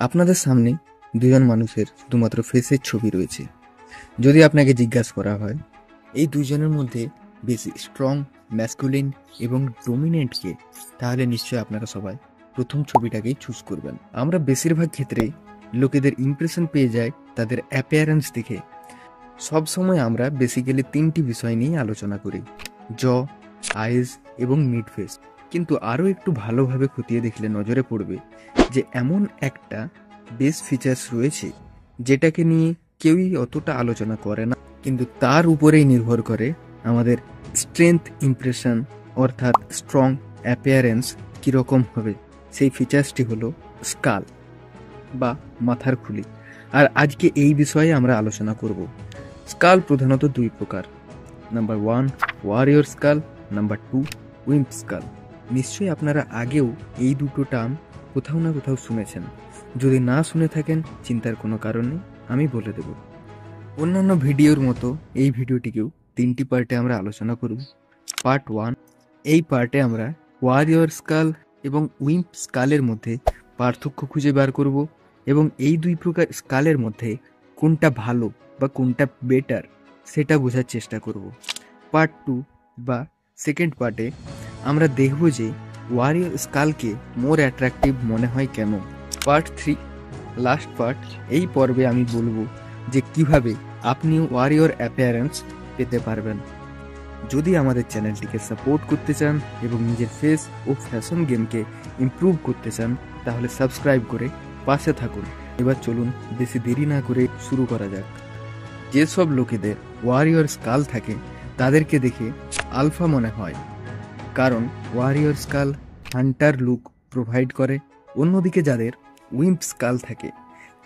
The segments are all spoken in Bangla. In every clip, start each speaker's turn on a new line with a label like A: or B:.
A: আপনাদের সামনে দুজন মানুষের শুধুমাত্র ফেসের ছবি রয়েছে। যদি আপনাকে জিজ্ঞাসা করা হয় এই দুজনের মধ্যে বেশি স্ট্রং, ম্যাসকুলিন এবং ডোমিনেন্ট কে, তাহলে নিশ্চয়ই আপনারা সবাই প্রথম ছবিটাকেই চুজ করবেন। আমরা বেশিরভাগ ক্ষেত্রে লোকেদের ইমপ্রেশন পেয়ে যাই তাদের অ্যাপিয়ারেন্স দেখে। সবসময় আমরা বেসিক্যালি তিনটি বিষয় নিয়ে আলোচনা করি: জ, আইজ এবং মিড ফেস। কিন্তু আরও একটু ভালোভাবে খতিয়ে দেখলে নজরে পড়বে যে এমন একটা বেস ফিচার্স রয়েছে যেটাকে নিয়ে কেউই অতটা আলোচনা করে না, কিন্তু তার উপরেই নির্ভর করে আমাদের স্ট্রেংথ ইমপ্রেশন, অর্থাৎ স্ট্রং অ্যাপিয়ারেন্স কীরকম হবে। সেই ফিচার্সটি হলো স্কাল বা মাথার খুলি। আর আজকে এই বিষয়ে আমরা আলোচনা করব। স্কাল প্রধানত দুই প্রকার: number 1 warrior skull, number 2 wimp skull. নিশ্চয়ই আপনারা আগেও এই দুটো টার্ম কোথাও না কোথাও শুনেছেন। যদি না শুনে থাকেন চিন্তার কোনো কারণ নেই, আমি বলে দেব। অন্যান্য ভিডিওর মতো এই ভিডিওটিকেও তিনটি পার্টে আমরা আলোচনা করব। পার্ট 1, এই পার্টে আমরা ওয়ারিয়র স্কাল এবং উইম্প স্কালের মধ্যে পার্থক্য খুঁজে বার করব এবং এই দুই প্রকার স্কালের মধ্যে কোনটা ভালো বা কোনটা বেটার সেটা বোঝার চেষ্টা করব। পার্ট 2 বা সেকেন্ড পার্টে আমরা দেখব যে ওয়ারিয়র স্কালকে মোর অ্যাট্রাকটিভ মনে হয় কেন। পার্ট 3, লাস্ট পার্ট, এই পর্বে আমি বলবো যে কিভাবে আপনি ওয়ারিয়র অ্যাপিয়ারেন্স পেতে পারবেন। যদি আমাদের চ্যানেলটিকে সাপোর্ট করতে চান এবং নিজের ফেস ও ফ্যাশন গেমকে ইমপ্রুভ করতে চান তাহলে সাবস্ক্রাইব করে পাশে থাকুন। এবার চলুন বেশি দেরি না করে শুরু করা যাক। যেসব লোকেদের ওয়ারিয়র স্কাল থাকে তাদেরকে দেখে আলফা মনে হয়, কারণ warrior skull hunter look provide করে। অন্যদিকে যাদের উইম্প স্কাল থাকে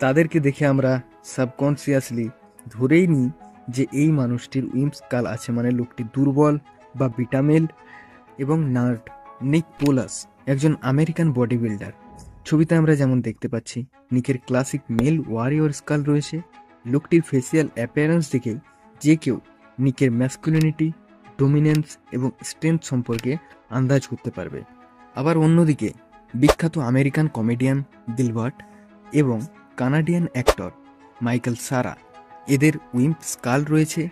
A: তাদেরকে দেখে আমরা সাবকনসিয়াসলি ধরেই নিই যে এই মানুষটির উইম্প স্কাল আছে, মানে লোকটি দুর্বল বা বিটামেল। এবং নার্ড নিক পোলাস একজন আমেরিকান বডি বিল্ডার। ছবিতে আমরা যেমন দেখতে পাচ্ছি নিকের ক্লাসিক মেল ওয়ারিয়র স্কাল রয়েছে। লোকটির ফেসিয়াল অ্যাপিয়ারেন্স দেখে যে কেউ নিকের ম্যাসকুলিনিটি, ডোমিনেন্স এবং স্ট্রেংথ সম্পর্কে আন্দাজ করতে পারবে। আবার অন্যদিকে বিখ্যাত আমেরিকান কমেডিয়ান গিলবার্ট এবং কানাডিয়ান অ্যাক্টর মাইকেল সারা, এদের উইম্প স্কাল রয়েছে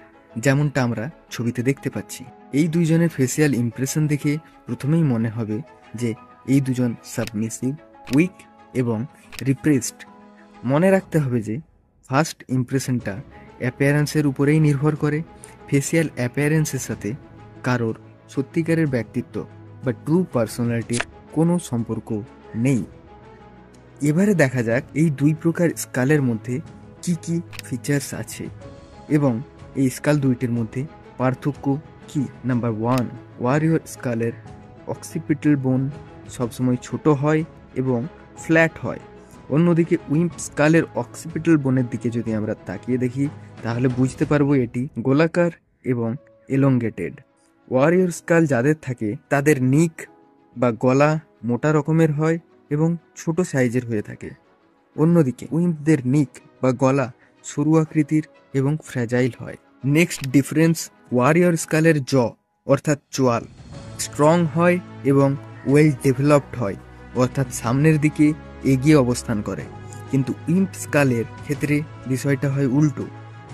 A: যেমনটা আমরা ছবিতে দেখতে পাচ্ছি। এই দুইজনের ফেসিয়াল ইমপ্রেশন দেখে প্রথমেই মনে হবে যে এই দুজন সাবমিসিভ, উইক এবং রিপ্রেসড। মনে রাখতে হবে যে ফার্স্ট ইমপ্রেশনটা অ্যাপিয়ারেন্সের উপরেই নির্ভর করে। ফেসিয়াল অ্যাপিয়ারেন্সের সাথে কারোর সত্যিকারের ব্যক্তিত্ব বা ট্রু পার্সোনালিটির কোনো সম্পর্ক নেই। এবারে দেখা যাক এই দুই প্রকার স্কালের মধ্যে কি কি ফিচার্স আছে এবং এই স্কাল দুইটির মধ্যে পার্থক্য কি। নাম্বার 1, ওয়ারিয়র স্কালের অক্সিপিটাল বোন সবসময় ছোট হয় এবং ফ্ল্যাট হয়। অন্যদিকে উইম্প স্কালের অক্সিপিটাল বোনের দিকে যদি আমরা তাকিয়ে দেখি তাহলে বুঝতে পারবো এটি গোলাকার এবং এলঙ্গেটেড। ওয়ারিয়র স্কাল যাদের থাকে তাদের নিক বা গলা মোটা রকমের হয় এবং ছোট সাইজের হয়ে থাকে। অন্যদিকে উইম্পদের নিক বা গলা সরু আকৃতির এবং ফ্র্যাজাইল হয়। নেক্সট ডিফারেন্স, ওয়ারিয়র স্কালের জ অর্থাৎ চোয়াল স্ট্রং হয় এবং ওয়েল ডেভেলপড হয়, অর্থাৎ সামনের দিকে এগিয়ে অবস্থান করে। কিন্তু উইম্প স্কালের ক্ষেত্রে বিষয়টা হয় উল্টো,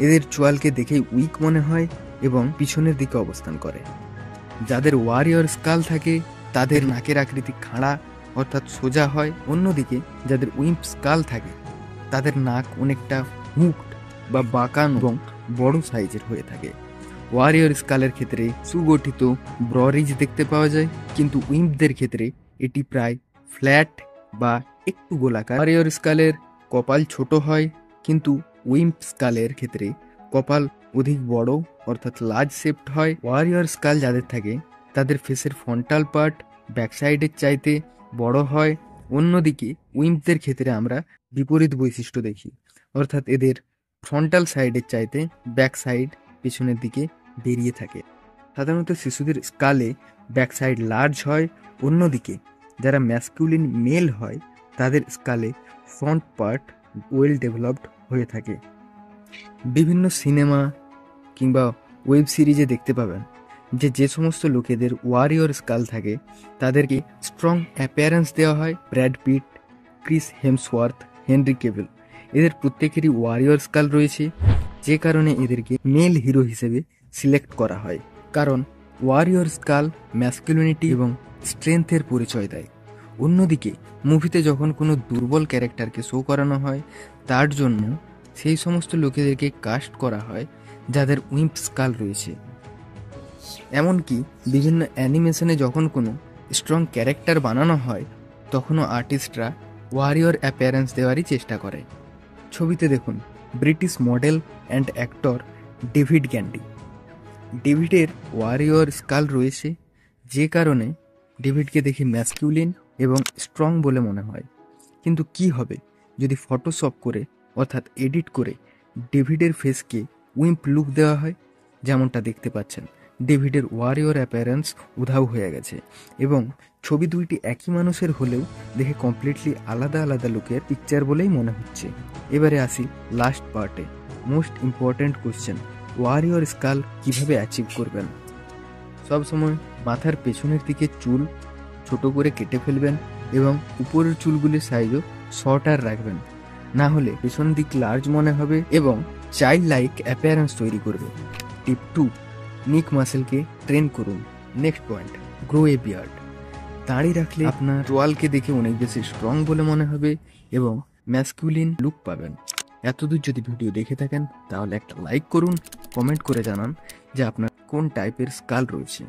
A: এদের চোয়ালকে দেখেই উইক মনে হয় এবং পিছনের দিকে অবস্থান করে। যাদের ওয়ারিয়র স্কাল থাকে তাদের নাকের আকৃতি খাড়া অর্থাৎ সোজা হয়। অন্যদিকে যাদের উইম্প স্কাল থাকে তাদের নাক অনেকটা হুকড বা বাঁকানো এবং বড় সাইজের হয়ে থাকে। ওয়ারিয়র স্কালের ক্ষেত্রে সুগঠিত ব্ররিজ দেখতে পাওয়া যায়, কিন্তু উইম্পদের ক্ষেত্রে এটি প্রায় ফ্ল্যাট বা একটু গোলাকার। ওয়ারিয়র স্কালের কপাল ছোট হয়, কিন্তু উইম্প স্কালের ক্ষেত্রে কপাল অধিক বড় অর্থাৎ লার্জ শেপড হয়। ওয়ারিয়র স্কাল যাদের থাকে তাদের ফেসের ফ্রন্টাল পার্ট ব্যাক সাইডের চাইতে বড় হয়। অন্যদিকে উইম্পদের ক্ষেত্রে আমরা বিপরীত বৈশিষ্ট্য দেখি, অর্থাৎ এদের ফ্রন্টাল সাইডের চাইতে ব্যাক সাইড পিছনের দিকে বেরিয়ে থাকে। সাধারণত শিশুদের স্কালে ব্যাক সাইড লার্জ হয়। অন্যদিকে যারা ম্যাসকুলিন মেল হয় তাদের স্কালে ফ্রন্ট পার্ট ওয়েল ডেভেলপড হয়ে থাকে। বিভিন্ন সিনেমা কিংবা ওয়েব সিরিজে দেখতে পাবেন যে সমস্ত লোকেদের ওয়ারিয়র স্কাল থাকে তাদেরকে স্ট্রং অ্যাপিয়ারেন্স দেওয়া হয়। Brad Pitt, Chris Hemsworth, Henry Cavill, এদের প্রত্যেকেরই ওয়ারিয়র স্কাল রয়েছে, যে কারণে এদেরকে মেল হিরো হিসেবে সিলেক্ট করা হয়। কারণ ওয়ারিয়র স্কাল ম্যাসকুলিনিটি এবং স্ট্রেংথের পরিচয় দেয়। অন্যদিকে মুভিতে যখন কোনো দুর্বল ক্যারেক্টারকে শো করানো হয়, তার জন্য সেই সমস্ত লোকেদেরকে কাস্ট করা হয় যাদের উইম্প স্কাল রয়েছে। এমনকি বিভিন্ন অ্যানিমেশনে যখন কোনো স্ট্রং ক্যারেক্টার বানানো হয়, তখনও আর্টিস্টরা ওয়ারিয়র অ্যাপিয়ারেন্স দেওয়ারই চেষ্টা করে। ছবিতে দেখুন British model and actor David Gandy. ডেভিডের ওয়ারিয়র স্কাল রয়েছে, যে কারণে ডেভিডকে দেখে ম্যাসকিউলিন এবং স্ট্রং বলে মনে হয়। কিন্তু কি হবে যদি ফটোশপ করে অর্থাৎ এডিট করে ডেভিডের ফেসকে উইম্প লুক দেওয়া হয়? যেমনটা দেখতে পাচ্ছেন, ডেভিডের ওয়ারিয়র অ্যাপিয়ারেন্স উধাও হয়ে গেছে এবং ছবি দুইটি একই মানুষের হলেও দেখে কমপ্লিটলি আলাদা আলাদা লুকের পিকচার বলেই মনে হচ্ছে। এবারে আসি লাস্ট পার্টে, most important question, warrior skull কিভাবে অ্যাচিভ করবেন? সবসময় মাথার পেছনের দিকে চুল ছোট করে কেটে ফেলবেন এবং উপরের চুলগুলির সাইজও শর্টার রাখবেন, না হলে পেছন দিক লার্জ মনে হবে এবং চাইল্ড লাইক অ্যাপিয়ারেন্স তৈরি করবে। টিপ 2, নিক মাসেলকে ট্রেন করুন। নেক্সট পয়েন্ট, গ্রো এ বিয়ার্ড। দাড়ি রাখলে আপনার চোয়ালকে দেখে অনেক বেশি স্ট্রং বলে মনে হবে এবং ম্যাসকুলিন লুক পাবেন। এতদূর যদি ভিডিও দেখে থাকেন তাহলে একটা লাইক করুন, কমেন্ট করে জানান যে আপনার কোন টাইপের স্কাল রয়েছে।